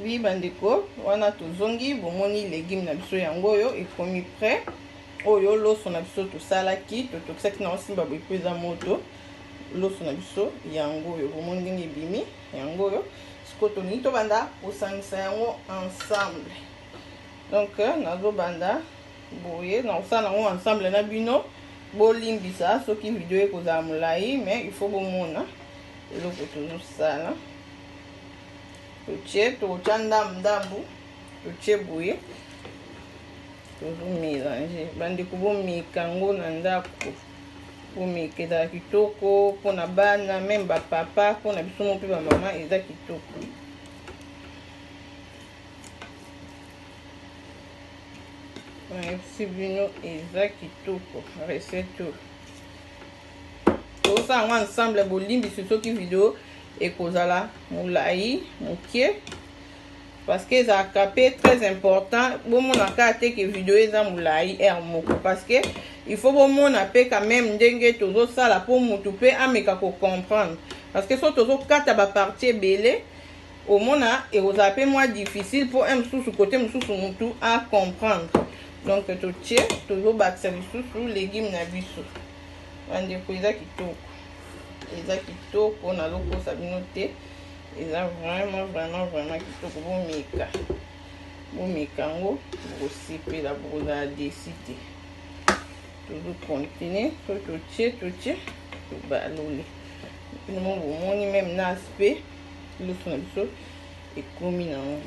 Oui bandeko, wana tozongi bomoni légume na biso yango oyo ekomi prêt. Oyo loso na biso tosalaki totokisaki na osimba boye po eza moto. Loso na biso yango oyo bomoni ndenge ebimi yango oyo. Sikoyo tolingi tobanda kosangisa yango ensemble. Donc nazobanda boye na kosala yango ensemble na bino. Bolimbisa soki video ekozala molai, mais il faut bomona eloko tozosala. Totie tokotia ndambu totie boye tozomélange bandeko bomeka yango na ndako bomeka ezala kitoko mpona bana meme bapapa mpona biso mo mpe bamama eza kitoko. Merci bino eza kitoko recette tosala yango ensemble bolimbisi soki video ekozala molai mokie parce que ça capé très important bomonaka te que vidéo eza molai moko parce que il faut bomona pe quand même ndenge tozosala po mutu pe ameka ko comprendre parce que so tozokata ba partie ebele omona ekozala pe moins difficile pour un mosusu côté mosusu mutu a comprendre. Donc totie tozobakisa lisusu légume na biso bandeko eza kitoko. Eza kitoko na lokosa bino te, eza vraiment kitoko. Bomeka yango bokosepela bokozala desi te. Tozokontinue so totie tobalole bino bomoni meme na aspect loso na biso ekomi nango.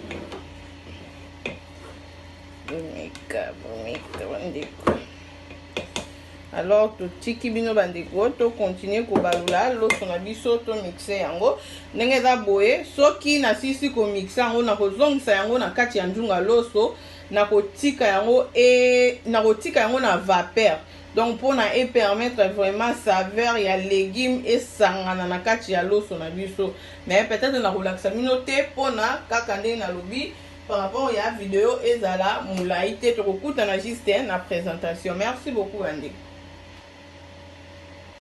Bomeka bandeko. Alors totiki bino bandeko to continue kobalula loso na biso to mixe yango ndenge eza boye. Soki na sisi ko mixe yango na kozongisa yango na kati ya njunga loso na kotika yango na vapeur. Donc pona e permettre vraiment saveur ya légume esangana na kati ya loso na biso. Mais peut-être na kolakisa bino te pona kaka ndenge na lobi par rapport à la vidéo ezala moulaï te tokokutana juste na présentation. Merci beaucoup bandeko.